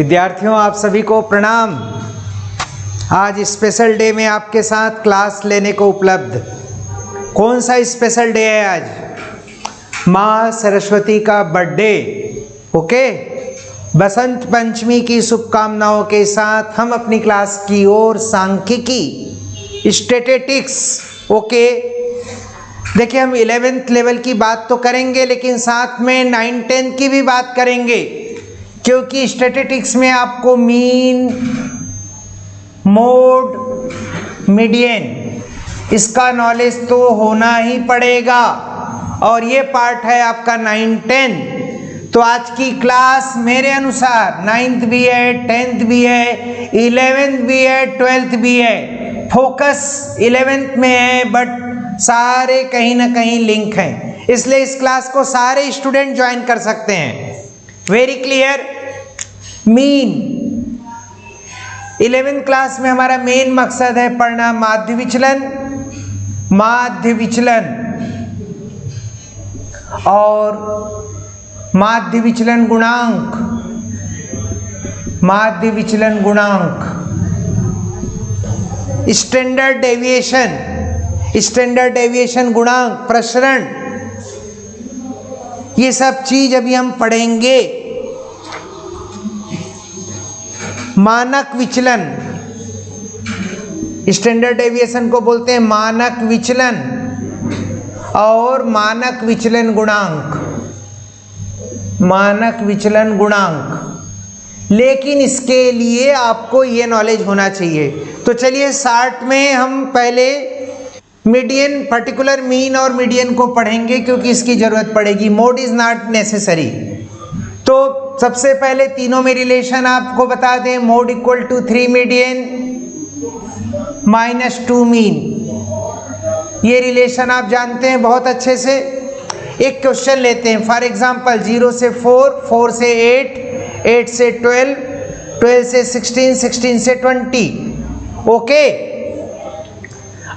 विद्यार्थियों, आप सभी को प्रणाम। आज स्पेशल डे में आपके साथ क्लास लेने को उपलब्ध। कौन सा स्पेशल डे है आज? माँ सरस्वती का बर्थडे। ओके, बसंत पंचमी की शुभकामनाओं के साथ हम अपनी क्लास की ओर सांख्यिकी, स्टैटिस्टिक्स, ओके। देखिए, हम 11th लेवल की बात तो करेंगे, लेकिन साथ में 9th 10th की भी बात करेंगे, क्योंकि स्टैटिस्टिक्स में आपको मीन, मोड, मीडियन, इसका नॉलेज तो होना ही पड़ेगा। और ये पार्ट है आपका 9th 10th। तो आज की क्लास मेरे अनुसार 9th भी है, 10th भी है, 11th भी है, 12th भी है। फोकस 11th में है, बट सारे कहीं ना कहीं लिंक हैं, इसलिए इस क्लास को सारे स्टूडेंट ज्वाइन कर सकते हैं। Very clear. Mean 11th class में हमारा मेन मकसद है पढ़ना माध्य विचलन, माध्य विचलन और माध्य विचलन गुणांक, माध्य विचलन गुणांक, स्टैंडर्ड डेविएशन, स्टैंडर्ड डेविएशन गुणांक, प्रसरण, ये सब चीज अभी हम पढ़ेंगे। मानक विचलन, स्टैंडर्ड डेविएशन को बोलते हैं मानक विचलन, और मानक विचलन गुणांक, मानक विचलन गुणांक। लेकिन इसके लिए आपको ये नॉलेज होना चाहिए। तो चलिए शॉर्ट में हम पहले मीडियन, पर्टिकुलर मीन और मीडियन को पढ़ेंगे, क्योंकि इसकी जरूरत पड़ेगी। Mode is not necessary. तो सबसे पहले तीनों में रिलेशन आपको बता दें। Mode equal to 3 median minus 2 mean, ये रिलेशन आप जानते हैं बहुत अच्छे से। एक क्वेश्चन लेते हैं, फॉर एग्जांपल 0 से 4, 4 से 8, 8 से 12, 12 से 16, 16 से 20। ओके,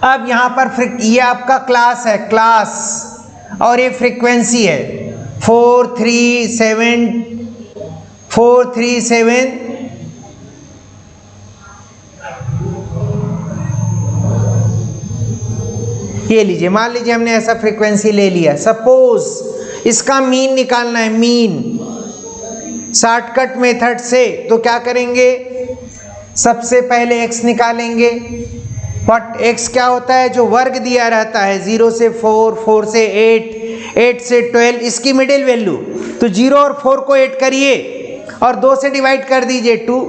अब यहाँ पर ये आपका क्लास है, क्लास, और ये फ्रीक्वेंसी है 4 3 7, 4 3 7, ये लीजिए। मान लीजिए हमने ऐसा फ्रीक्वेंसी ले लिया। सपोज इसका मीन निकालना है, मीन शॉर्टकट मेथड से। तो क्या करेंगे, सबसे पहले x निकालेंगे। बट x क्या होता है? जो वर्ग दिया रहता है, 0 से 4, 4 से 8, 8 से 12, इसकी मिडिल वैल्यू। तो 0 और 4 को ऐड करिए और 2 से डिवाइड कर दीजिए, 2।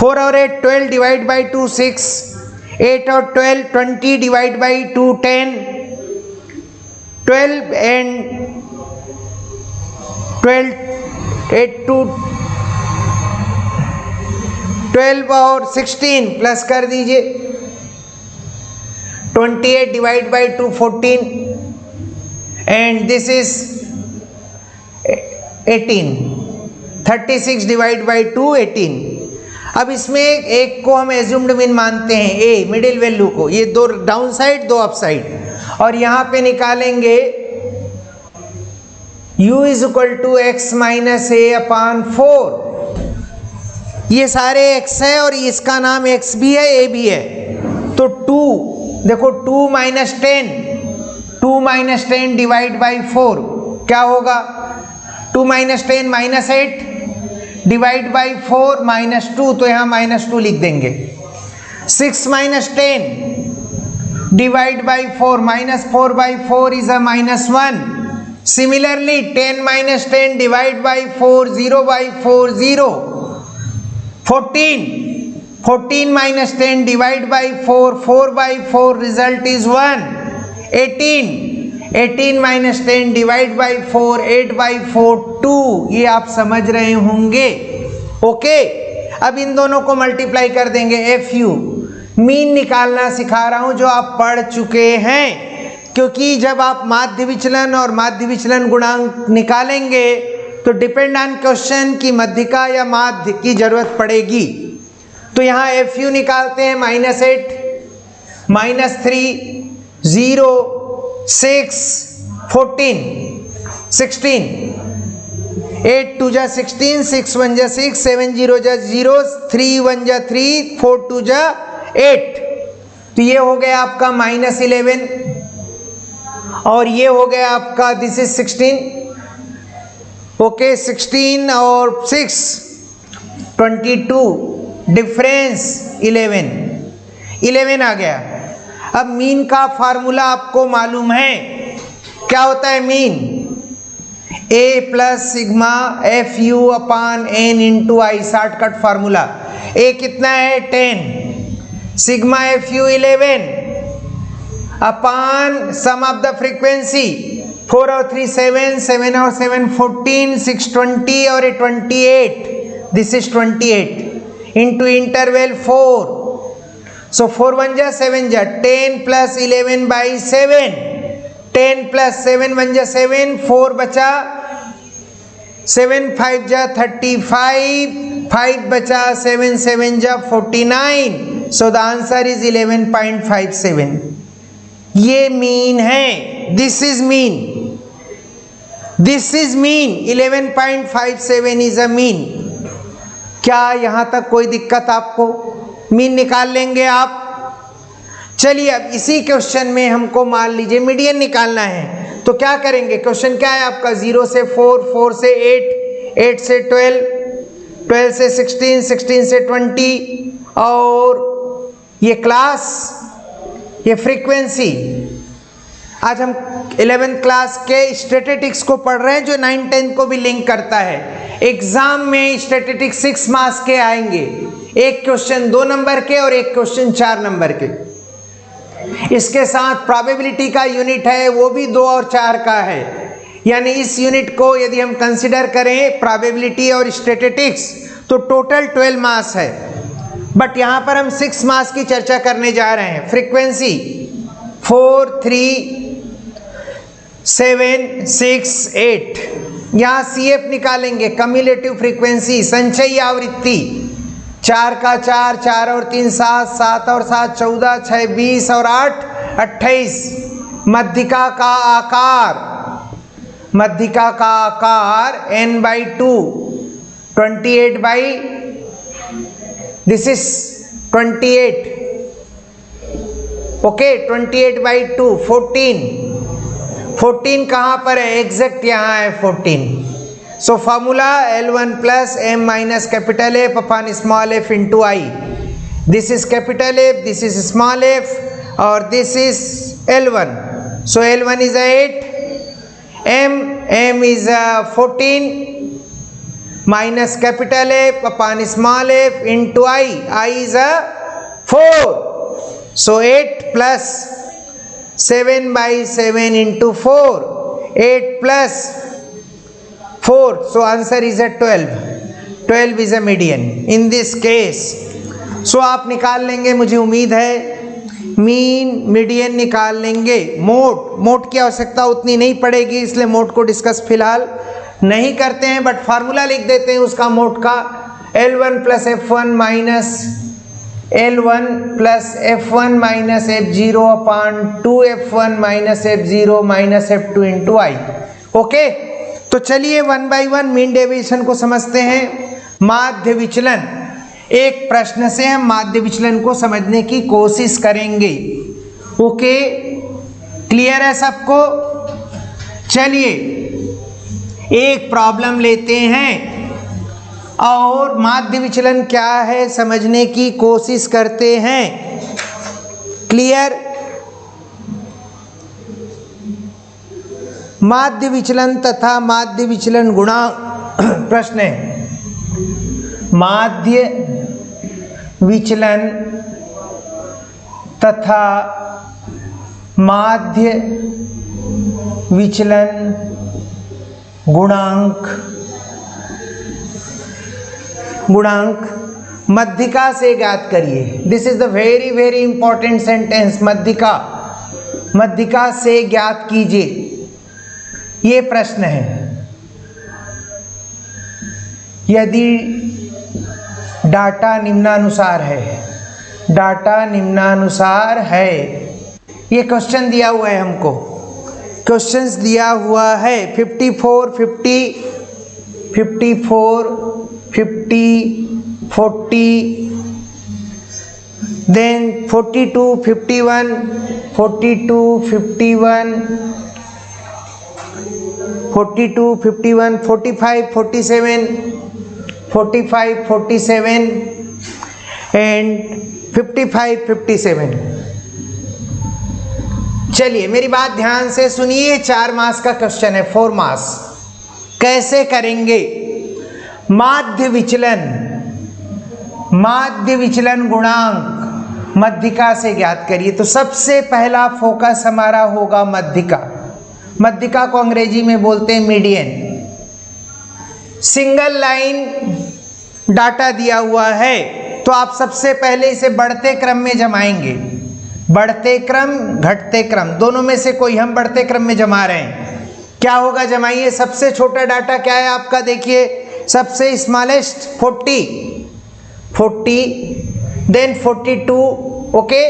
4 और 8 12, डिवाइड बाई 2 6, 8 और 12 20, डिवाइड बाई 2 10, 12 एंड 12 8 2 12 और 16 प्लस कर दीजिए, 28 divide by 2 14, and this is 18, 36 divide by 2 18। अब इसमें एक को हम एज्यूम्ड मीन मानते हैं, ए मिडिल वैल्यू को, ये दो डाउन साइड दो अप साइड, और यहाँ पे निकालेंगे u is equal to X minus A upon 4। ये सारे x है और इसका नाम x भी है, a भी है। तो 2 देखो, 2 माइनस 10, 2 माइनस 10 डिवाइड बाई 4 क्या होगा? 2 minus 10 minus 8 divide by 4 minus 2, तो यहाँ माइनस 2 लिख देंगे। 6 minus 10 divide by 4, minus 4 by 4 is a minus 1। Similarly 10 minus 10 divide by 4, 0 by 4 0। 14, 14 minus 10 divide by 4, 4 by 4, result is 1। 18, 18 minus 10 divide by 4, 8 by 4 2। ये आप समझ रहे होंगे। ओके, अब इन दोनों को मल्टीप्लाई कर देंगे। FU मीन निकालना सिखा रहा हूं, जो आप पढ़ चुके हैं, क्योंकि जब आप माध्य विचलन और माध्य विचलन गुणांक निकालेंगे तो डिपेंड ऑन क्वेश्चन की मध्यिका या माध्य की जरूरत पड़ेगी। तो यहाँ FU निकालते हैं, -8, -3, 0, 6, 14, 16, 8 2 जा 16, 6 1 जा 6, 7 0 जा 0, 3 1 जा 3, 4 2 जा 8। तो ये हो गया आपका -11 और ये हो गया आपका दिस इज 16। ओके 16 और 6 22, डिफरेंस 11 आ गया। अब मीन का फार्मूला आपको मालूम है, क्या होता है mean? A plus sigma f u upon n into i, shortcut formula. A कितना है 10, sigma f u 11 upon sum of the frequency 4 और 3 7, 7 और 7 14, 6 20 और 28, दिस इज 28 इंटू इंटरवल 4। सो 4 1 जा 7 जा 10 प्लस 11 बाई 7, 10 प्लस 7 1 जा 7, 4 बचा, 7 5 जा 35, 5 बचा, 7 7 जा 49। So the answer is 11.57। ये मीन है, this is mean, this is mean. 11.57 is a mean. क्या यहां तक कोई दिक्कत आपको? मीन निकाल लेंगे आप? चलिए अब इसी क्वेश्चन में हमको मान लीजिए मीडियन निकालना है, तो क्या करेंगे? क्वेश्चन क्या है आपका? 0 से 4, 4 से 8, 8 से 12, 12 से 16, 16 से 20 और ये क्लास, ये फ्रीक्वेंसी। आज हम 11th क्लास के स्टैटिस्टिक्स को पढ़ रहे हैं जो 9 10 को भी लिंक करता है। एग्जाम में स्टैटिस्टिक्स 6 मार्क्स के आएंगे, एक क्वेश्चन 2 नंबर के और एक क्वेश्चन 4 नंबर के। इसके साथ प्रोबेबिलिटी का यूनिट है, वो भी 2 और 4 का है। यानी इस यूनिट को यदि हम कंसिडर करें प्रोबेबिलिटी और स्टैटिस्टिक्स तो टोटल 12 मार्क्स है, बट यहाँ पर हम 6 मार्क्स की चर्चा करने जा रहे हैं। फ्रीक्वेंसी 4 3 7 6 8, यहाँ CF निकालेंगे, कम्युलेटिव फ्रीक्वेंसी, संचयी आवृत्ति। 4 का 4, 4 और 3 7, 7 और 7 14, 6 20 और 8 28। मध्यिका का आकार, मध्यिका का आकार n/2, 28 दिस इज 28, ओके 28/2, 14 कहाँ पर है? एग्जैक्ट यहाँ है 14। So formula L1 plus m minus capital F upon small f into I. This is capital F, this is small f और this is L1। So L1 is 8, m is 14 minus capital F upon small f into I is 4। So 8 plus 7/7 into 4, 8 plus 4, so answer is a 12. 12 is a median in this case. So आप निकाल लेंगे, मुझे उम्मीद है mean median निकाल लेंगे। Mode की आवश्यकता उतनी नहीं पड़ेगी, इसलिए मोड को डिस्कस फिलहाल नहीं करते हैं, बट फार्मूला लिख देते हैं उसका मोड का। L1 plus F1 minus L1 plus F1 minus F0 upon 2F1 minus F0 minus F2 into I. Okay, तो चलिए 1 बाई 1 मीन डेविएशन को समझते हैं। माध्य विचलन, एक प्रश्न से हम माध्य विचलन को समझने की कोशिश करेंगे। ओके, क्लियर है सबको? चलिए एक प्रॉब्लम लेते हैं और माध्य विचलन क्या है समझने की कोशिश करते हैं। क्लियर? माध्य विचलन तथा माध्य विचलन गुणांक प्रश्न है। माध्य विचलन तथा माध्य विचलन गुणांक मध्यिका से ज्ञात करिए। This is the very very important sentence. मध्यिका से ज्ञात कीजिए, ये प्रश्न है। यदि डाटा निम्नानुसार है, ये क्वेश्चन दिया हुआ है हमको, क्वेश्चंस दिया हुआ है 54, 50 54, 50, 40, then 42, 51, 42, 51, 42, 51, 45, 47, 45, 47 and 55, 57। चलिए मेरी बात ध्यान से सुनिए, 4 मास का क्वेश्चन है, 4 मास। कैसे करेंगे? माध्य विचलन गुणांक मध्यिका से ज्ञात करिए। तो सबसे पहला फोकस हमारा होगा मध्यिका को अंग्रेजी में बोलते हैं मीडियन। सिंगल लाइन डाटा दिया हुआ है तो आप सबसे पहले इसे बढ़ते क्रम में जमाएंगे। बढ़ते क्रम घटते क्रम दोनों में से कोई हम बढ़ते क्रम में जमा रहे हैं। क्या होगा? जमाइए। सबसे छोटा डाटा क्या है आपका? देखिए सबसे smallest 40, then 42, okay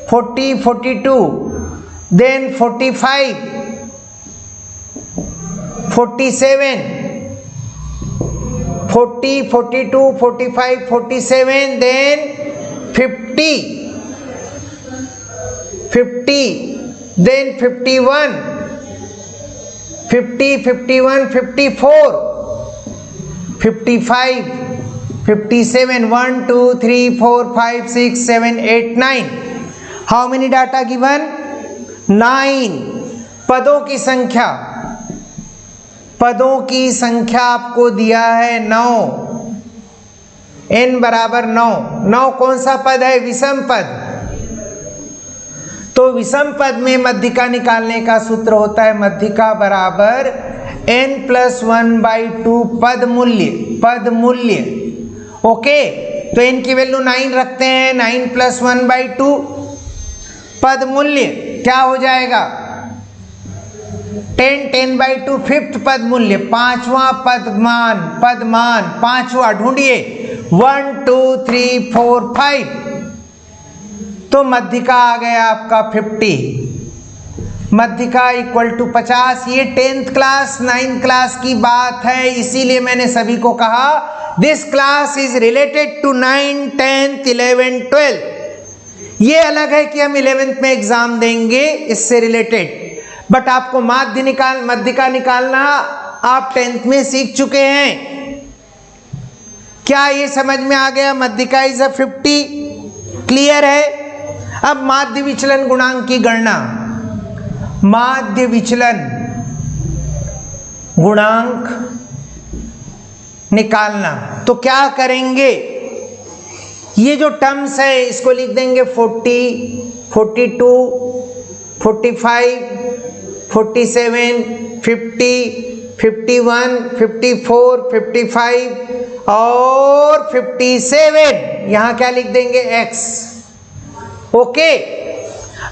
40, 42, then 45, 47, 40, 42, 45, 47, then 50, then 51, 50, 51, 54, 55, 57, 1, 2, 3, 4, 5, 6, 7, 8, 9. How many data given? 9. पदों की संख्या आपको दिया है 9। n बराबर 9। 9 कौन सा पद है? विषम पद। तो विषम पद में मध्यिका निकालने का सूत्र होता है मध्यिका बराबर n+1/2 पद मूल्य। ओके, तो n की वैल्यू 9 रखते हैं। 9 + 1/2 पद मूल्य क्या हो जाएगा? 10, 10/2 फिफ्थ पद मूल्य। पांचवा पदमान, पांचवा ढूंढिए। 1, 2, 3, 4, 5। तो मध्यिका आ गया आपका 50। मध्यिका इक्वल टू 50। ये 10th क्लास 9th क्लास की बात है, इसीलिए मैंने सभी को कहा this class is related to 9, 10th, 11, 12। ये अलग है कि हम 11th में एग्जाम देंगे, इससे रिलेटेड। बट आपको मध्यिका निकालना आप 10th में सीख चुके हैं। क्या ये समझ में आ गया? मध्यिका इज अ 50। क्लियर है? अब माध्य विचलन गुणांक की गणना। माध्य विचलन गुणांक निकालना तो क्या करेंगे? ये जो टर्म्स है इसको लिख देंगे 40, 42, 45, 47, 50, 51, 54, 55 और 57। यहां क्या लिख देंगे? x। ओके,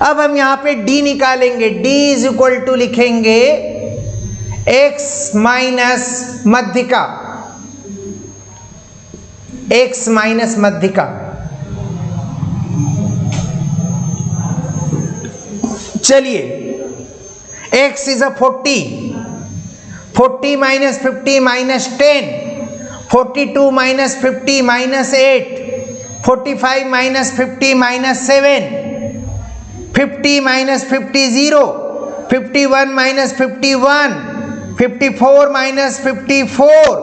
अब हम यहां पे d निकालेंगे। d इज इक्वल टू लिखेंगे x माइनस मध्यिका। x माइनस मध्यिका। चलिए, x is a 40। 40 minus 50 minus 10, 42 minus 50 minus 8, 45 minus 50 minus 7, 50 minus 50 0, 51 minus 51, 54 minus 54,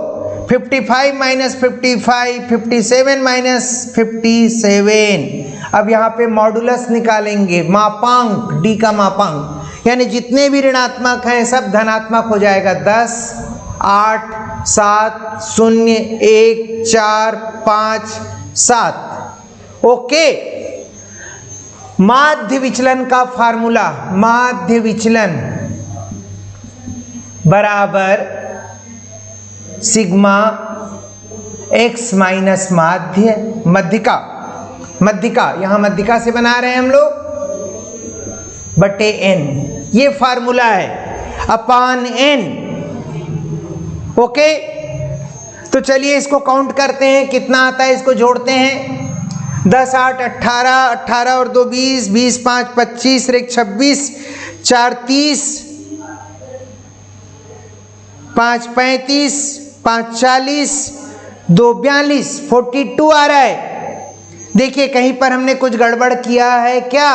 55 minus 55, 57 minus 57। अब यहाँ पे मॉडुलस निकालेंगे, मापांक, d का मापांक, यानी जितने भी ऋणात्मक हैं सब धनात्मक हो जाएगा। 10, 8, 7, 0, 1, 4, 5, 7। ओके, माध्य विचलन का फार्मूला, माध्य विचलन बराबर सिग्मा x माइनस मध्यिका, यहां मध्यिका से बना रहे हैं हम लोग, बटे n। ये फार्मूला है अपॉन n। ओके, तो चलिए इसको काउंट करते हैं, कितना आता है इसको जोड़ते हैं। 10, 8, 18, 18 और 2 20, 20, 5, 25, 1, 26, 4, 30, 5, 35, 5 40, 2 42, 42 आ रहा है। देखिए कहीं पर हमने कुछ गड़बड़ किया है क्या?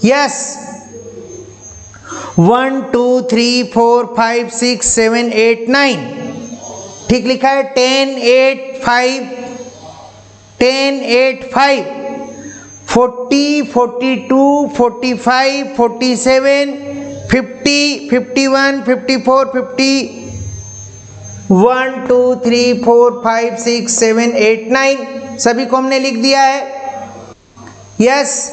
यस, 1 2 3 4 5 6 7 8 9 ठीक लिखा है। 10 8 5, 10 8 5, 40 42 45 47 50 51 54 50, 1 2 3 4 5 6 7 8 9 सभी को हमने लिख दिया है। यस,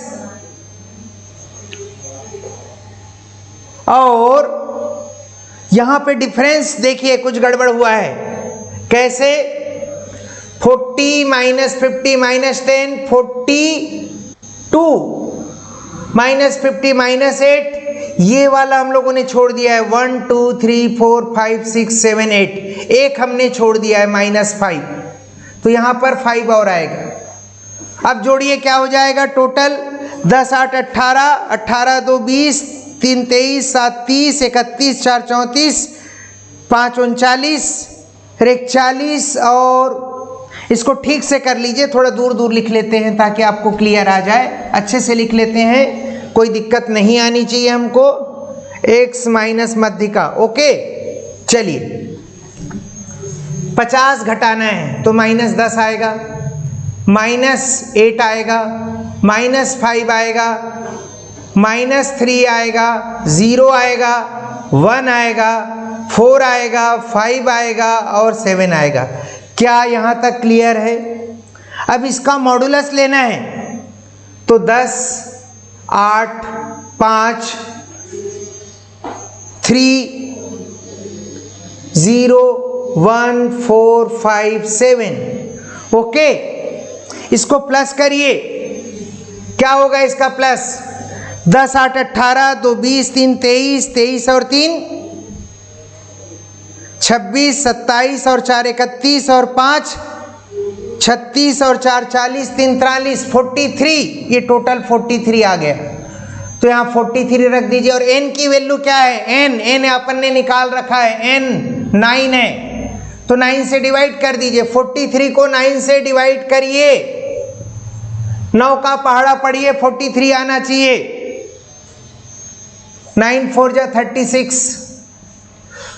और यहां पे डिफरेंस देखिए कुछ गड़बड़ हुआ है। कैसे? 40 माइनस 50 माइनस 10, 42 माइनस 50 माइनस 8, ये वाला हम लोगों ने छोड़ दिया है। 1 2 3 4 5 6 7 8, एक हमने छोड़ दिया है -5, तो यहां पर 5 और आएगा। अब जोड़िए क्या हो जाएगा टोटल? 10 8 18, 18 2 20, 3 23, 7 30, 31 4 34, 5 39, 1 40, और इसको ठीक से कर लीजिए, थोड़ा दूर दूर लिख लेते हैं ताकि आपको क्लियर आ जाए। अच्छे से लिख लेते हैं, कोई दिक्कत नहीं आनी चाहिए हमको। x माइनस मध्यिका, ओके। चलिए 50 घटाना है तो -10 आएगा, -8 आएगा, -5 आएगा, -3 आएगा, 0 आएगा, 1 आएगा, 4 आएगा, 5 आएगा और 7 आएगा। क्या यहाँ तक क्लियर है? अब इसका मॉडुलस लेना है तो 10 8 5 3 0 1 4 5 7, ओके। इसको प्लस करिए, क्या होगा इसका प्लस? 10 8 18, 2 20, 3 23, 23 और 3 26, 27 और 4 31 और 5 36 और 4 40, 3 43, 43, ये टोटल 43 आ गया। तो यहाँ 43 रख दीजिए। और n की वैल्यू क्या है? n अपन ने निकाल रखा है, n 9 है, तो 9 से डिवाइड कर दीजिए। 43 को 9 से डिवाइड करिए, 9 का पहाड़ा पढ़िए, 43 आना चाहिए। 9 4 जा 36,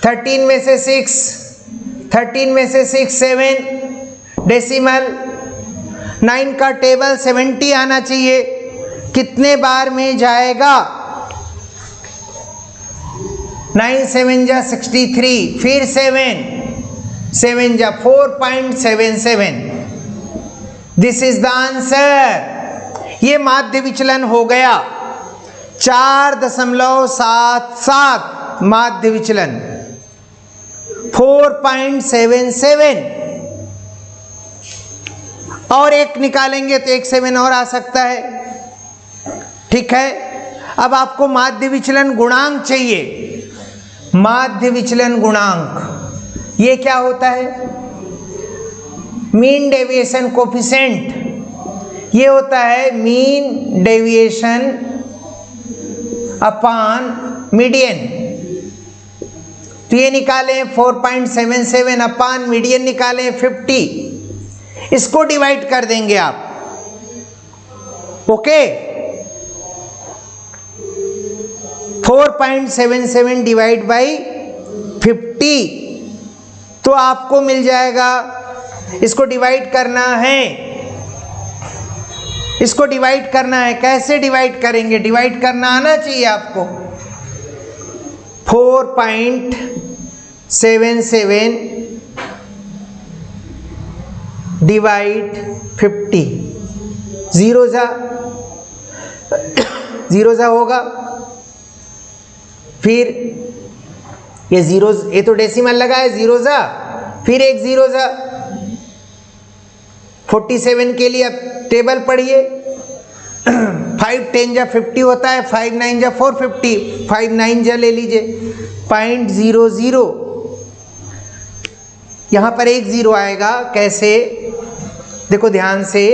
13 में से 6, 13 में से 6 7, डेसिमल 9 का टेबल 70 आना चाहिए। कितने बार में जाएगा? 9 7 जा 63, फिर 7 जा 4.77। This is the answer. ये माध्य विचलन हो गया 4.77 माध्य विचलन, 4.77। और एक निकालेंगे तो एक 7 और आ सकता है, ठीक है। अब आपको माध्य विचलन गुणांक चाहिए। माध्य विचलन गुणांक ये क्या होता है? मीन डेविएशन कोफिशिएंट, ये होता है मीन डेविएशन अपान मीडियन। तो ये निकालें 4.77 अपान मीडियन निकालें 50, इसको डिवाइड कर देंगे आप, ओके। 4.77 डिवाइड बाई 50, तो आपको मिल जाएगा। इसको डिवाइड करना है, इसको डिवाइड करना है। कैसे डिवाइड करेंगे? डिवाइड करना आना चाहिए आपको। 4.77 डिवाइड 50, 0 जा होगा, फिर ये 0, ये तो डेसिमल लगा है, 0 जा, फिर एक 0 जा। 47 के लिए अब टेबल पढ़िए। 5 10 जा 50 होता है, 5 9 जा 450, 5 9 जा ले लीजिए 0.00। यहाँ पर एक 0 आएगा। कैसे? देखो ध्यान से,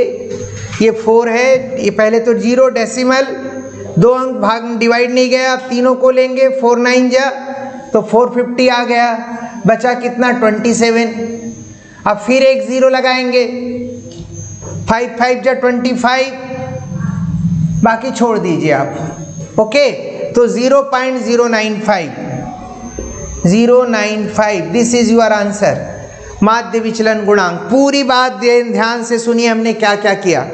ये 4 है, ये पहले तो 0 डेसिमल, 2 अंक भाग डिवाइड नहीं गया, आप तीनों को लेंगे, 4 9 जा तो 450 आ गया। बचा कितना 27। अब फिर एक 0 लगाएंगे, 5 5 जा 25, बाकी छोड़ दीजिए आप। ओके, तो 0.095 दिस इज योर आंसर, माध्य विचलन गुणांक। पूरी बात ध्यान से सुनिए, हमने क्या क्या किया।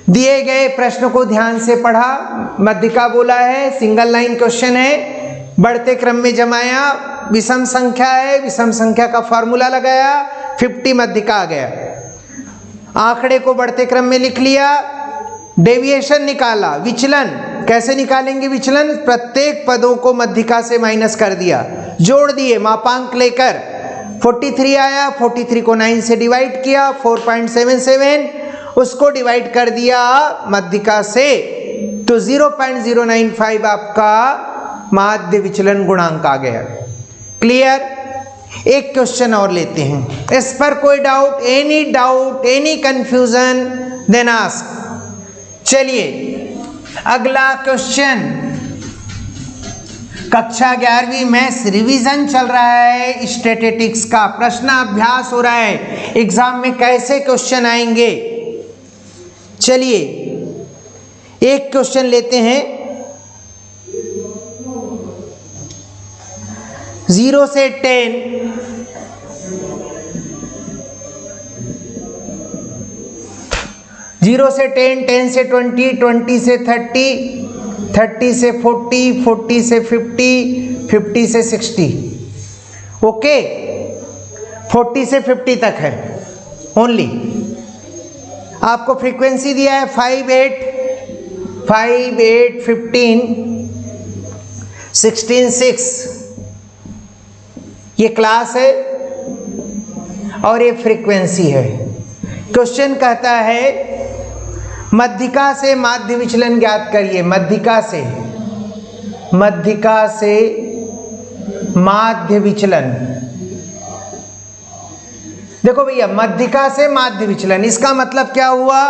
दिए गए प्रश्न को ध्यान से पढ़ा, मध्यिका बोला है, सिंगल लाइन क्वेश्चन है, बढ़ते क्रम में जमाया, विषम संख्या है, विषम संख्या का फॉर्मूला लगाया, 50 मध्यिका आ गया। आंकड़े को बढ़ते क्रम में लिख लिया, डेविएशन निकाला, विचलन कैसे निकालेंगे, विचलन प्रत्येक पदों को मध्यिका से माइनस कर दिया, जोड़ दिए मापांक लेकर, 43 आया, 43 को 9 से डिवाइड किया, 4.77, उसको डिवाइड कर दिया मध्यिका से, तो 0.095 आपका माध्य विचलन गुणांक आ गया। क्लियर? एक क्वेश्चन और लेते हैं, इस पर कोई doubt, any confusion, then ask. चलिए अगला क्वेश्चन, कक्षा 11वीं मैथ्स रिवीजन चल रहा है, स्टैटिस्टिक्स का प्रश्न अभ्यास हो रहा है, एग्जाम में कैसे क्वेश्चन आएंगे। चलिए एक क्वेश्चन लेते हैं, 0 से 10, 0 से 10, 10 से 20, 20 से 30, 30 से 40, 40 से 50, 50 से 60। ओके, 40 से 50 तक है ओनली। आपको फ्रीक्वेंसी दिया है 5 8 15 16 6, ये क्लास है और ये फ्रीक्वेंसी है। क्वेश्चन कहता है मध्यिका से माध्य विचलन ज्ञात करिए, मध्यिका से माध्य विचलन। देखो भैया, मध्यिका से माध्य विचलन, इसका मतलब क्या हुआ,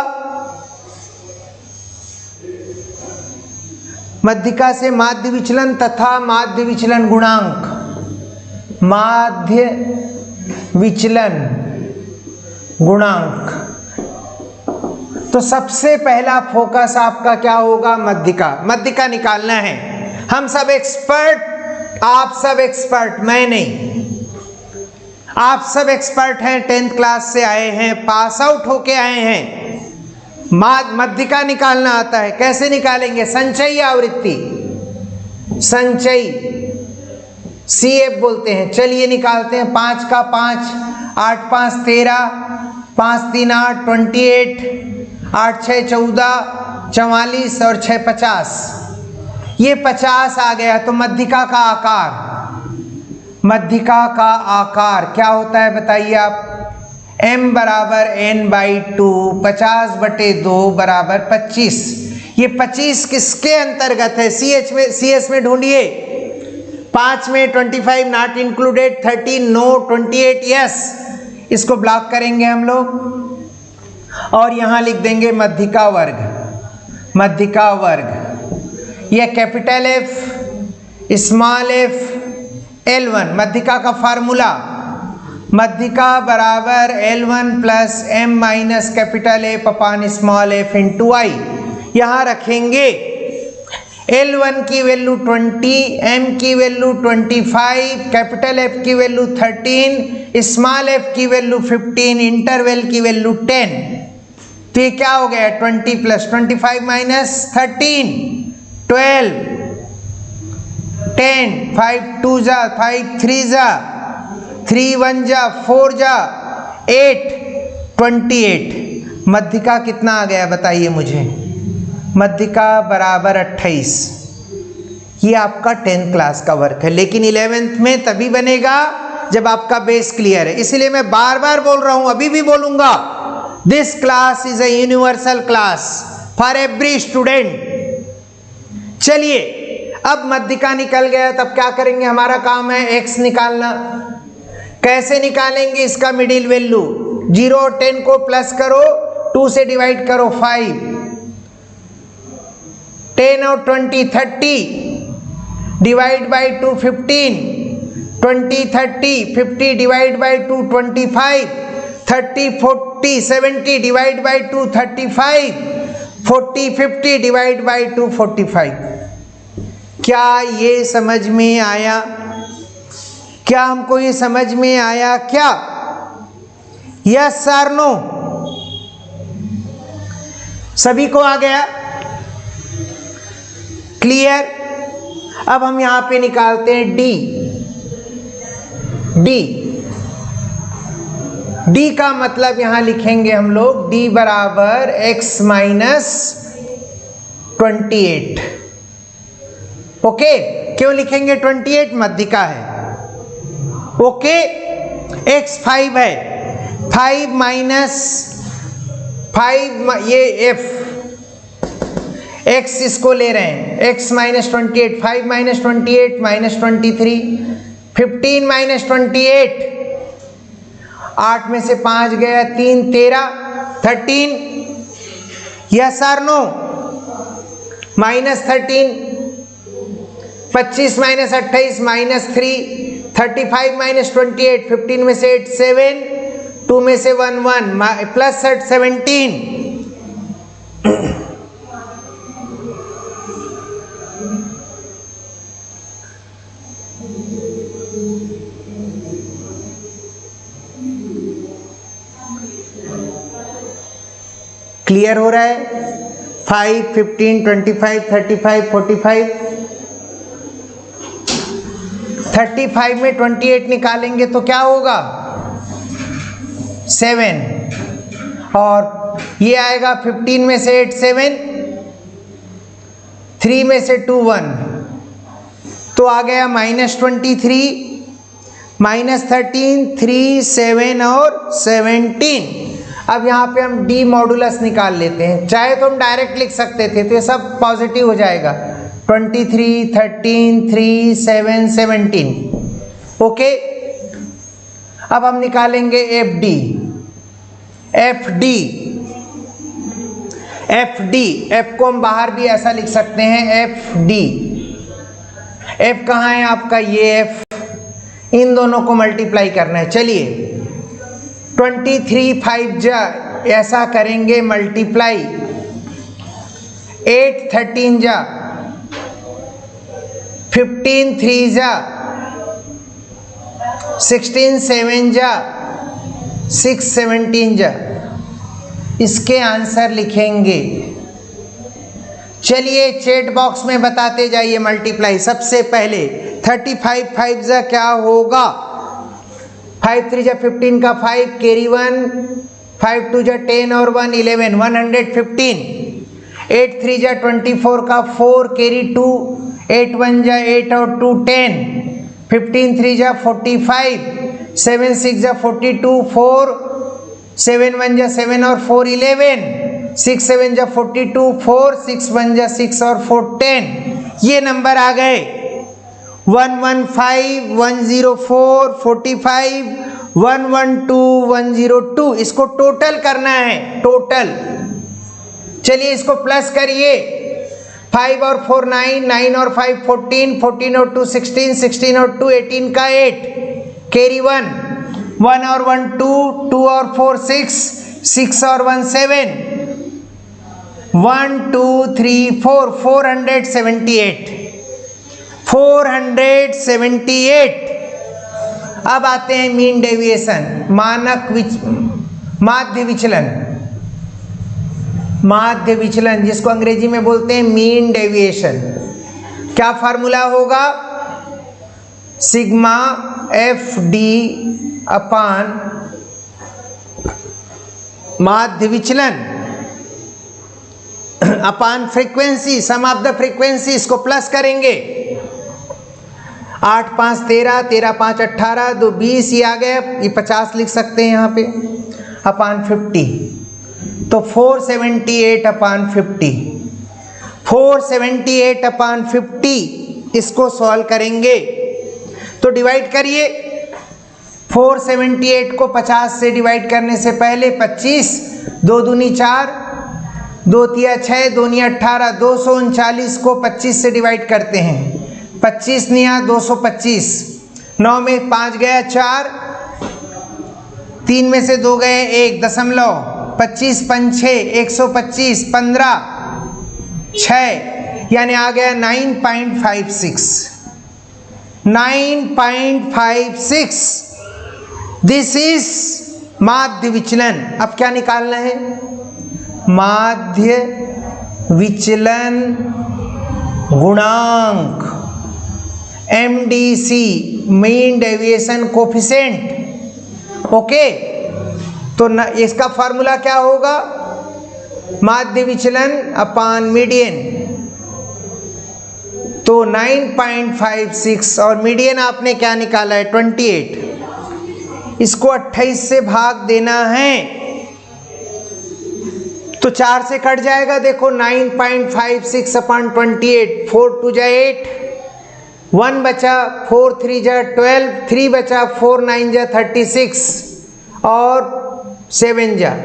मध्यिका से माध्य विचलन तथा माध्य विचलन गुणांक, माध्य विचलन गुणांक। तो सबसे पहला फोकस आपका क्या होगा, मध्यिका निकालना है। हम सब एक्सपर्ट, आप सब एक्सपर्ट, मैं नहीं, आप सब एक्सपर्ट हैं, 10th क्लास से आए हैं, पास आउट होके आए हैं, मध्यिका निकालना आता है। कैसे निकालेंगे, संचयी आवृत्ति, संचयी CF बोलते हैं। चलिए निकालते हैं, 5 का 5, 8 5 13, 5 3 8 28, 8 6 14, 44 और 6 50, ये 50 आ गया। तो मध्यिका का आकार, मध्यिका का आकार क्या होता है बताइए आप, m बराबर n/2, 50/2 बराबर 25। ये 25 किसके अंतर्गत है, CS में ढूंढिए। 5 में 25 नॉट इंक्लूडेड, 13 नो, 28 यस, इसको ब्लॉक करेंगे हम लोग और यहां लिख देंगे मध्यिका वर्ग, मध्यिका वर्ग। यह capital F small f L1, मध्यिका का फार्मूला, मध्यिका बराबर L1 plus m minus capital F upon small f into I. यहाँ रखेंगे L1 की वैल्यू 20, m की वैल्यू 25, कैपिटल F की वैल्यू 13, स्मॉल f की वैल्यू 15, इंटरवल की वैल्यू 10। तो ये क्या हो गया, 20 प्लस 25 माइनस 13, 12, 10, 5 2 जा, 5 3 जा, 3 1 जा, 4 जा, 8, 28। मध्यिका कितना आ गया बताइए मुझे, मध्यिका बराबर 28। ये आपका 10th क्लास का वर्क है, लेकिन 11th में तभी बनेगा जब आपका बेस क्लियर है। इसलिए मैं बार बार बोल रहा हूं, अभी भी बोलूंगा, this class is a universal class for every student. चलिए अब मध्यिका निकल गया, तब क्या करेंगे, हमारा काम है x निकालना। कैसे निकालेंगे, इसका मिडिल वैल्यू 0 और 10 को प्लस करो, 2 से डिवाइड करो 5, 10 और 20 30, divide by 2 15, 20 30, 50 divide by 2 25, 30 40 70 divide by 2 35, 40 50 divide by 2 45। क्या ये समझ में आया? क्या हमको ये समझ में आया क्या? यस और नो? सभी को आ गया? क्लियर? अब हम यहां पे निकालते हैं डी। डी का मतलब यहां लिखेंगे हम लोग डी बराबर x माइनस 28। ओके, क्यों लिखेंगे 28? मध्यिका है। ओके, x 5 है, 5 माइनस 5 ये f, x इसको ले रहे हैं, x minus 28, 5 minus 28 minus 23, 15 minus 28, 8 में से 5 गया 3 13, 13। यस और no? Minus 13, 25 minus 28 minus 3, 35 minus 28, 15 में से 8 7, 2 में से 1 1 प्लस 17। क्लियर हो रहा है? 5 15 25 35 45, 35 में 28 निकालेंगे तो क्या होगा? 7, और ये आएगा 15 में से 8 7, 3 में से 2 1, तो आ गया माइनस 23, माइनस 13, 3 7 और 17। अब यहाँ पे हम डी मॉडुलस निकाल लेते हैं, चाहे तो हम डायरेक्ट लिख सकते थे, तो ये सब पॉजिटिव हो जाएगा। 23 13 3 7 17। ओके, अब हम निकालेंगे एफ डी। एफ को हम बाहर भी ऐसा लिख सकते हैं, एफ डी। एफ कहाँ है आपका? ये एफ, इन दोनों को मल्टीप्लाई करना है। चलिए 23 5 जा ऐसा करेंगे मल्टीप्लाई, 8 13 जा, 15 3 जा, 16 7 जा, 6 17 जा, इसके आंसर लिखेंगे। चलिए चैट बॉक्स में बताते जाइए मल्टीप्लाई। सबसे पहले 35 5 जा क्या होगा? 5 3 जा 15 का 5 कैरी 1, 5 2 जा 10 और 1 11 115, 8 3 जा 24 का 4 कैरी 2, 8 1 जा 8 और 2 10, 15 3 जा 45, 7 6 जा 42, 4 7 1 जा 7 और 4 11, 6 7 जा 42, 4 6 1 जा 6 और 4 10। ये नंबर आ गए 115 104 45 112 102। इसको टोटल करना है, टोटल। चलिए इसको प्लस करिए, 5 और 4 9, 9 और 5 14, 14 और 2 16, 16 और 2 18 का 8 कैरी 1, 1 और 1 2, 2 और 4 6, 6 और 1 7, 1 2 3 4 478, 478। अब आते हैं मीन डेविएशन, माध्य विचलन, जिसको अंग्रेजी में बोलते हैं मीन डेविएशन। क्या फार्मूला होगा? सिग्मा एफ डी अपान माध्य विचलन upon frequency, sum of the frequency. इसको प्लस करेंगे, 8 5 13, 13 5 18, 2 20, ये आ गया। ये 50 लिख सकते हैं यहाँ पे, अपान 50, तो 478 अपान 50, 478 अपान 50। इसको सॉल्व करेंगे तो डिवाइड करिए। 478 को 50 से डिवाइड करने से पहले 25, 2 दूनी 4, 2 तिया 6, 2 निया 18, 239 को 25 से डिवाइड करते हैं। 25 निया 225, 9 में 5 गया 4, 3 में से 2 गए 1, दशमलव, 25 5 6 125, 15 6, यानी आ गया 9.56। 9.56 दिस इज माध्य विचलन। अब क्या निकालना है? माध्य विचलन गुणांक, MDC, mean deviation coefficient. Okay, तो इसका फॉर्मूला क्या होगा? माध्य विचलन अपान मीडियन। तो 9.56 और मीडियन आपने क्या निकाला है? 28। इसको 28 से भाग देना है तो 4 से कट जाएगा। देखो 9.56 अपान 28, 4 2 जा 8, 1 बचा, 4 3 जा 12, 3 बचा, 4 9 जा 36 और 7 जा,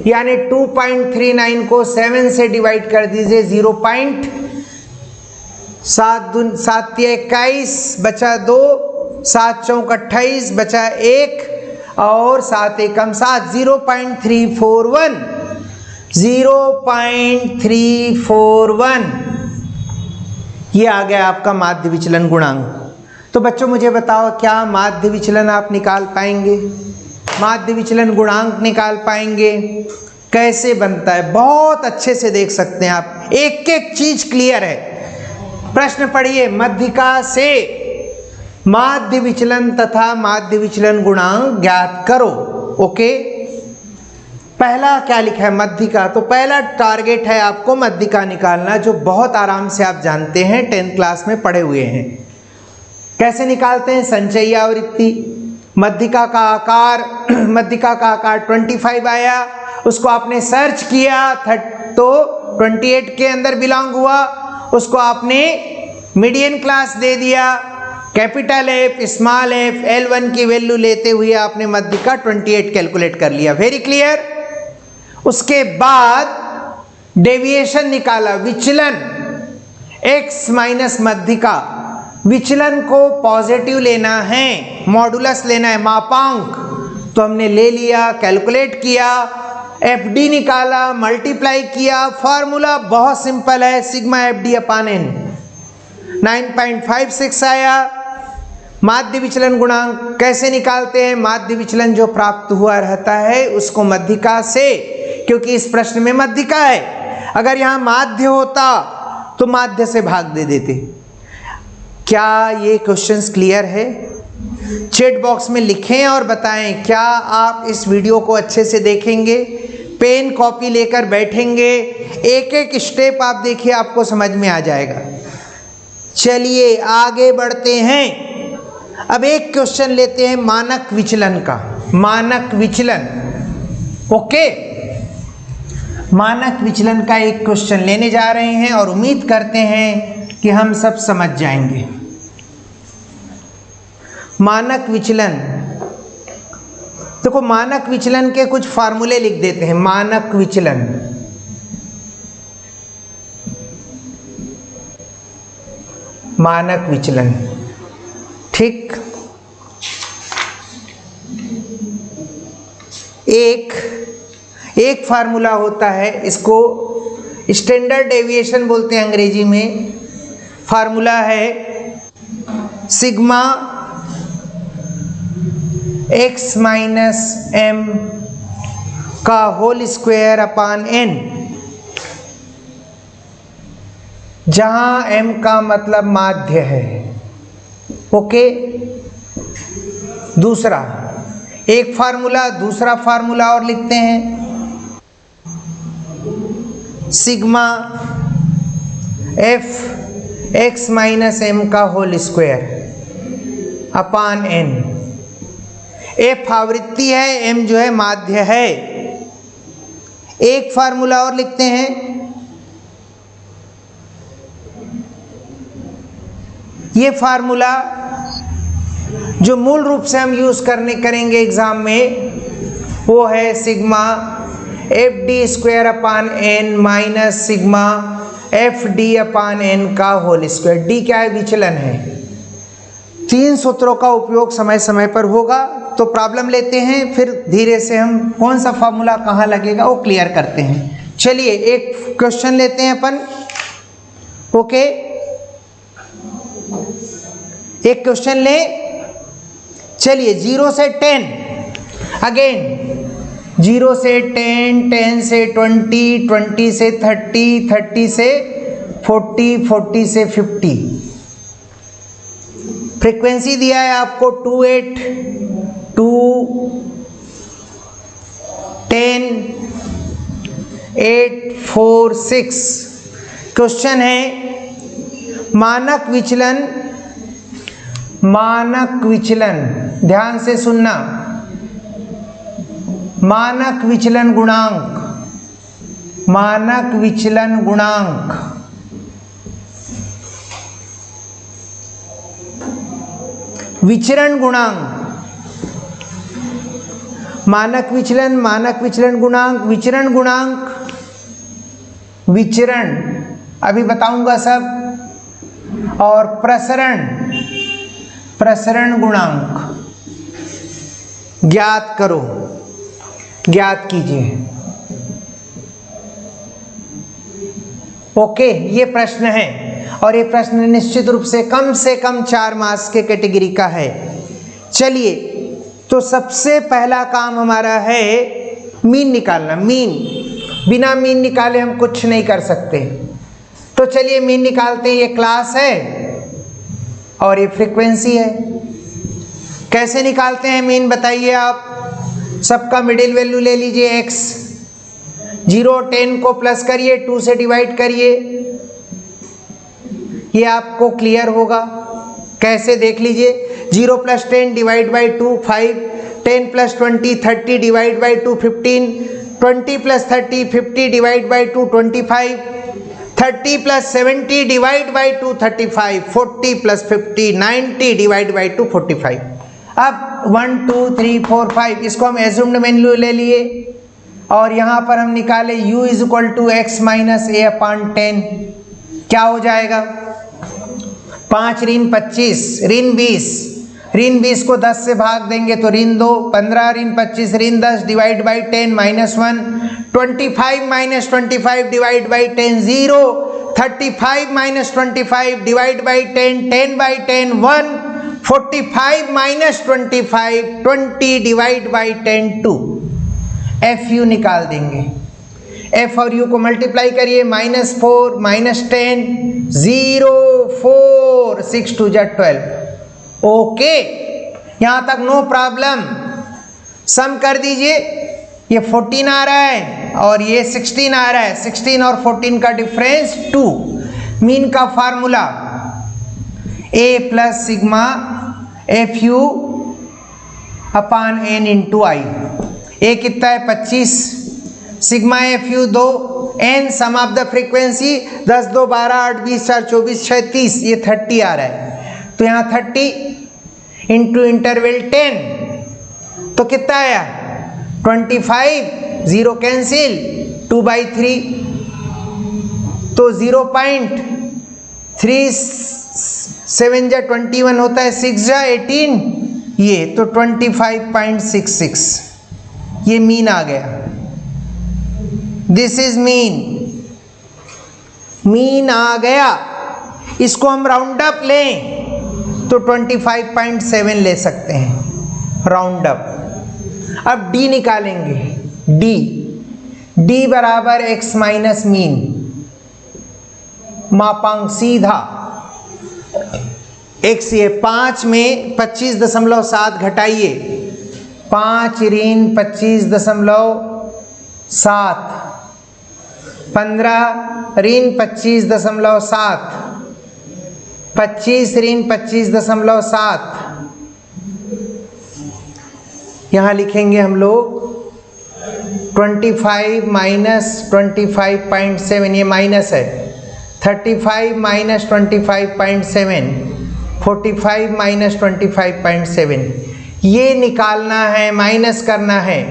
यानी 2.39 को 7 से डिवाइड कर दीजिए। 0.7 21 बचा 2, 7 चौक 28 बचा 1 और 7 एकम 7, 0.341। 0.341 ये आ गया आपका माध्य विचलन गुणांक। तो बच्चों मुझे बताओ, क्या माध्य विचलन आप निकाल पाएंगे? माध्य विचलन गुणांक निकाल पाएंगे? कैसे बनता है? बहुत अच्छे से देख सकते हैं आप, एक एक चीज क्लियर है। प्रश्न पढ़िए, मध्यिका से माध्य विचलन तथा माध्य विचलन गुणांक ज्ञात करो। ओके, पहला क्या लिखा है? मध्यिका। तो पहला टारगेट है आपको मध्यिका निकालना, जो बहुत आराम से आप जानते हैं, 10th क्लास में पढ़े हुए हैं। कैसे निकालते हैं? संचयी आवृत्ति, मध्यिका का आकार, मध्यिका का आकार 25 आया, उसको आपने सर्च किया तो 28 के अंदर बिलोंग हुआ, उसको आपने मीडियन क्लास दे दिया, capital F, small F, L1 की वैल्यू लेते हुए आपने मध्यिका 28 कैलकुलेट कर लिया। Very clear. उसके बाद डेविएशन निकाला, विचलन x माइनस मध्यिका। विचलन को पॉजिटिव लेना है, मॉडुलस लेना है, मापांक, तो हमने ले लिया, कैलकुलेट किया, FD निकाला, मल्टीप्लाई किया। फॉर्मूला बहुत सिंपल है, सिग्मा FD अपान n। 9.56 आया। माध्य विचलन गुणांक कैसे निकालते हैं? माध्य विचलन जो प्राप्त हुआ रहता है उसको मध्यिका से, क्योंकि इस प्रश्न में मध्यिका है, अगर यहाँ माध्य होता तो माध्य से भाग दे देते। क्या ये क्वेश्चंस क्लियर है? चैट बॉक्स में लिखें और बताएं, क्या आप इस वीडियो को अच्छे से देखेंगे, पेन कॉपी लेकर बैठेंगे, एक एक स्टेप आप देखिए, आपको समझ में आ जाएगा। चलिए आगे बढ़ते हैं। अब एक क्वेश्चन लेते हैं मानक विचलन का। मानक विचलन, ओके, मानक विचलन का एक क्वेश्चन लेने जा रहे हैं और उम्मीद करते हैं कि हम सब समझ जाएंगे। मानक विचलन, देखो मानक विचलन के कुछ फार्मूले लिख देते हैं। मानक विचलन, मानक विचलन, ठीक, एक फार्मूला होता है, इसको स्टैंडर्ड डेविएशन बोलते हैं अंग्रेजी में। फार्मूला है सिग्मा x माइनस m का होल स्क्वायर अपान n, जहां m का मतलब माध्य है। ओके, दूसरा एक फार्मूला, दूसरा फार्मूला और लिखते हैं, sigma f x minus m का whole square upon n। f आवृत्ति है, m जो है माध्य है। एक फार्मूला और लिखते हैं, ये फार्मूला जो मूल रूप से हम यूज करेंगे एग्जाम में, वो है sigma FD square upon n minus sigma FD अपान n का होल स्क्वायर। D क्या है? विचलन है। 3 सूत्रों का उपयोग समय समय पर होगा। तो प्रॉब्लम लेते हैं, फिर धीरे से हम कौन सा फॉर्मूला कहाँ लगेगा वो क्लियर करते हैं। चलिए एक क्वेश्चन लेते हैं अपन। ओके, एक क्वेश्चन लें। चलिए 0 से 10, अगेन 0 से 10, 10 से 20, 20 से 30, 30 से 40, 40 से 50। फ्रीक्वेंसी दिया है आपको 2, 8, 2, 10, 8, 4, 6। क्वेश्चन है मानक विचलन, मानक विचलन, ध्यान से सुनना, मानक विचलन गुणांक, मानक विचलन गुणांक विचरण गुणांक, मानक विचलन गुणांक, विचरण गुणांक, विचरण अभी बताऊंगा सब, और प्रसरण गुणांक ज्ञात करो, ज्ञात कीजिए। ओके, ये प्रश्न है और ये प्रश्न निश्चित रूप से कम 4 मार्क्स के कैटेगरी का है। चलिए, तो सबसे पहला काम हमारा है मीन निकालना। मीन, बिना मीन निकाले हम कुछ नहीं कर सकते। तो चलिए मीन निकालते हैं। ये क्लास है और ये फ्रीक्वेंसी है। कैसे निकालते हैं मीन बताइए आप? सबका मिडिल वैल्यू ले लीजिए x, 0, 10 को प्लस करिए, 2 से डिवाइड करिए, ये आपको क्लियर होगा। कैसे देख लीजिए, 0 + 10 divide by 2 5, 10 + 20 30 divide by 2 15, 20 + 30 50 divide by 2 25, 30 + 70 divide by 2 35, 40 + 50 90 divide by 2 45। अब 1 2 3 4 5 इसको हम एज्यूम्ड वैल्यू ले लिए और यहाँ पर हम निकाले u = x - a/10। क्या हो जाएगा? 5 ऋण 25 ऋण 20, ऋण 20 को 10 से भाग देंगे तो ऋण 2, 15 ऋण 25 ऋण 10 divide by 10 -1, 25 - 25 divide by 10 0, 35 - 25 divide by 10 10 by 10 1, 45 - 25 20 divide by 10 2। FU निकाल देंगे। F और U को मल्टीप्लाई करिए, -4 -10 0 4 6 2 12। ओके, यहां तक नो प्रॉब्लम। सम कर दीजिए, ये 14 आ रहा है और ये 16 आ रहा है। 16 और 14 का डिफरेंस 2। मीन का formula A + sigma FU / n × I। A कितना है? 25, sigma FU 2, n sum of the frequency 10 2 12 8 20 4 24 6 30, ये 30 आ रहा है। तो यहाँ 30 इंटू इंटरवल 10 तो कितना आया? 25, 0 कैंसिल, 2/3 तो 0.37 जा 21 होता है, 6 जा 18, ये तो 25.66 ये मीन आ गया। दिस इज मीन, मीन आ गया। इसको हम राउंड अप लें तो 25.7 ले सकते हैं राउंड अप। अब d निकालेंगे, d बराबर x माइनस मीन, मापांक सीधा x। ये 5 में 25.7 घटाइए, 5 ऋण 25.7, 15 ऋण 25.7, 25 ऋण 25.7, यहाँ लिखेंगे हम लोग 25 - 25.7, ये माइनस है, 35 - 25.7, 45 - 25.7, ये निकालना है, माइनस करना है।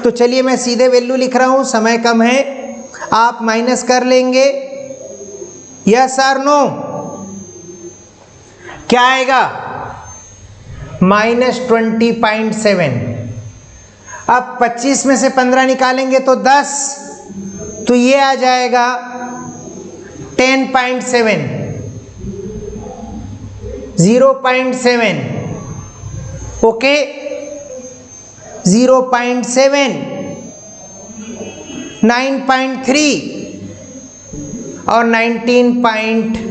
तो चलिए मैं सीधे वैल्यू लिख रहा हूँ, समय कम है, आप माइनस कर लेंगे। यस और नो? क्या आएगा? -20.7। अब 25 में से 15 निकालेंगे तो 10, तो ये आ जाएगा 10.7, 0.7, ओके, 0.7, 9.3 और 19.3,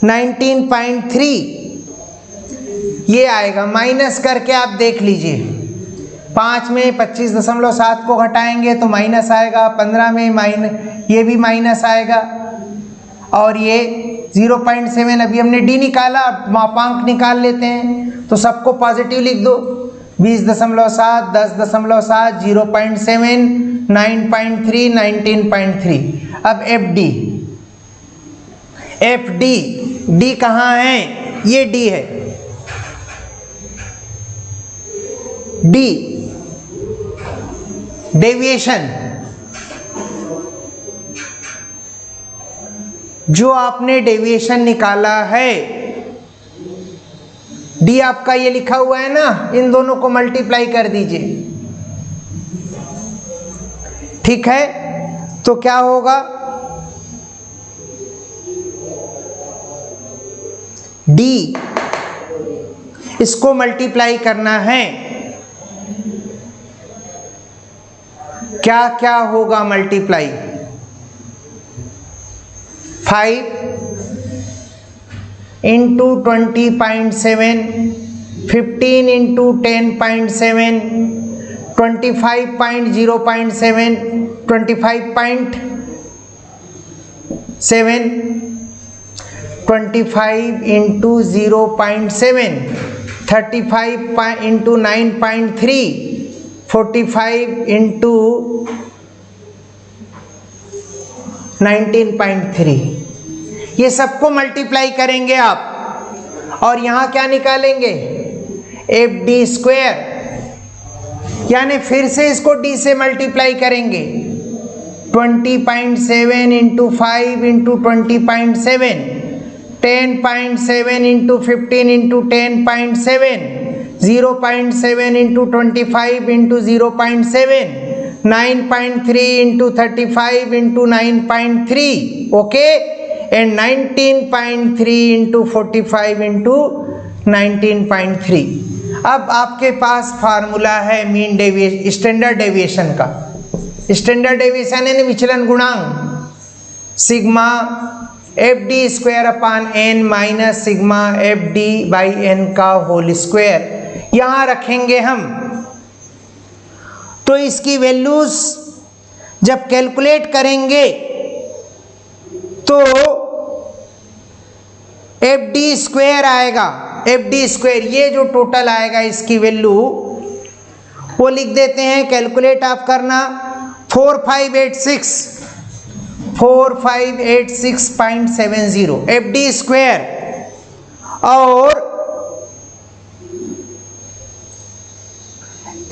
19.3 ये आएगा। माइनस करके आप देख लीजिए, 5 में 25.7 को घटाएंगे तो माइनस आएगा, 15 में ये भी माइनस आएगा, और ये 0.7 अभी हमने डी निकाला, मापांक निकाल लेते हैं तो सबको पॉजिटिव लिख दो। 20.7, 10.7, 0.7, 9.3, 19.3। अब एफ डी कहाँ है? ये डी है, डी डेविएशन। जो आपने डेविएशन निकाला है, डी आपका ये लिखा हुआ है ना, इन दोनों को मल्टीप्लाई कर दीजिए, ठीक है? तो क्या होगा? डी, इसको मल्टीप्लाई करना है, क्या क्या होगा multiply? 5 into 20.7, 15 into 10.7, 25.0.7, 25.7, 25 into 0.7, 35 into 9.3, 45 into 19.3। ये सबको मल्टीप्लाई करेंगे आप, और यहाँ क्या निकालेंगे? एफ डी स्क्वायर, यानी फिर से इसको डी से मल्टीप्लाई करेंगे। 20.7 into 5 into 20.7, 10.7 into 15 into 10.7, 0.7 into 25 into 0.7, 9.3 into 35 into 9.3, okay, and 19.3 into 45 into 19.3। अब आपके पास फार्मूला है मीन डेविएशन, स्टैंडर्ड डेविएशन का। स्टैंडर्ड डेविएशन यानी विचलन गुणांक, sigma F d square upon n minus sigma F d by n का whole square यहाँ रखेंगे हम। तो इसकी वैल्यूज जब कैलकुलेट करेंगे तो एफ डी स्क्वायर आएगा, एफ डी स्क्वायर, ये जो टोटल आएगा इसकी वैल्यू वो लिख देते हैं, कैलकुलेट आप करना, 4586.70 एफ डी स्क्वायर, और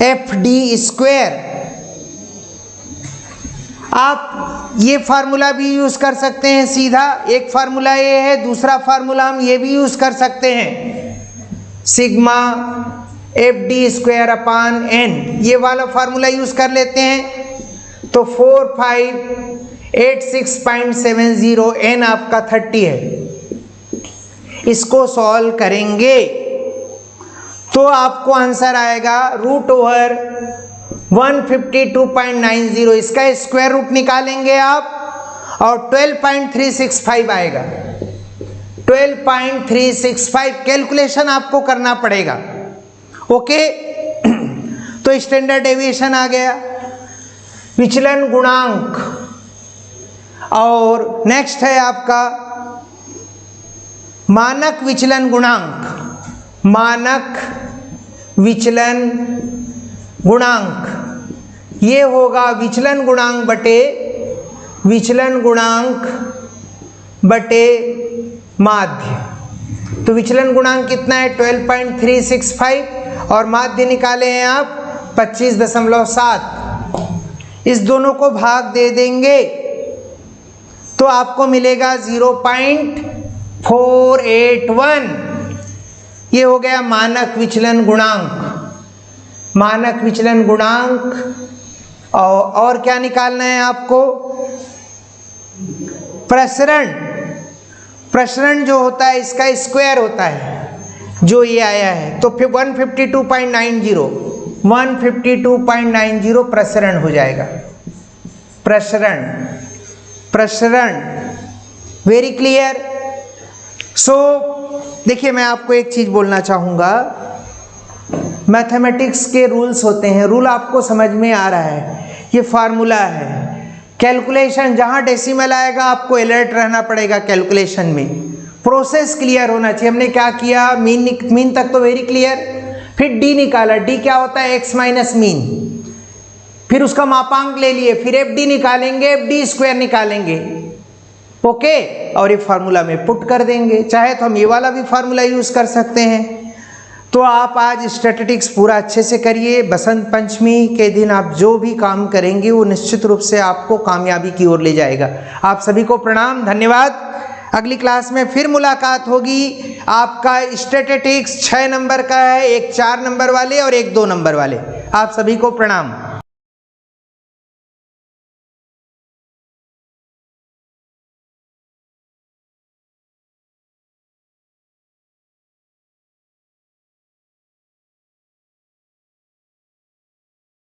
एफ डी स्क्वायर। आप ये फार्मूला भी यूज कर सकते हैं सीधा, एक फार्मूला ये है, दूसरा फार्मूला हम ये भी यूज कर सकते हैं, sigma F d square upon n, ये वाला फार्मूला यूज कर लेते हैं। तो 4586.70, एन आपका 30 है, इसको सॉल्व करेंगे तो आपको आंसर आएगा √152.90, इसका स्क्वायर रूट निकालेंगे आप और 12.365 आएगा, 12.365 कैलकुलेशन आपको करना पड़ेगा, ओके। तो स्टैंडर्ड डेविएशन आ गया, विचलन गुणांक, और नेक्स्ट है आपका मानक विचलन गुणांक। मानक विचलन गुणांक ये होगा विचलन गुणांक बटे माध्य। तो विचलन गुणांक कितना है? 12.365, और माध्य निकाले हैं आप 25.7। इस दोनों को भाग दे देंगे तो आपको मिलेगा 0.481। ये हो गया मानक विचलन गुणांक। मानक विचलन गुणांक। और क्या निकालना है आपको? प्रसरण। प्रसरण जो होता है इसका स्क्वायर होता है, जो ये आया है, तो फिर 152.90 प्रसरण हो जाएगा। प्रसरण, प्रसरण। Very clear. सो देखिए, मैं आपको एक चीज बोलना चाहूंगा। मैथमेटिक्स के रूल्स होते हैं, रूल आपको समझ में आ रहा है, ये फार्मूला है। कैलकुलेशन जहां डेसिमल आएगा आपको अलर्ट रहना पड़ेगा कैलकुलेशन में। प्रोसेस क्लियर होना चाहिए। हमने क्या किया, मीन तक तो वेरी क्लियर। फिर डी निकाला। डी क्या होता है? X minus mean. फिर उसका मापांक ले लिए, फिर एफ डी निकालेंगे, एफ डी स्क्वायर निकालेंगे। ओके, और ये फार्मूला में पुट कर देंगे। चाहे तो हम ये वाला भी फार्मूला यूज कर सकते हैं। तो आप आज स्टैटिस्टिक्स पूरा अच्छे से करिए। बसंत पंचमी के दिन आप जो भी काम करेंगे वो निश्चित रूप से आपको कामयाबी की ओर ले जाएगा। आप सभी को प्रणाम, धन्यवाद। अगली क्लास में फिर मुलाकात होगी। आपका स्टैटिस्टिक्स 6 नंबर का है, एक 4 नंबर वाले और एक 2 नंबर वाले। आप सभी को प्रणाम।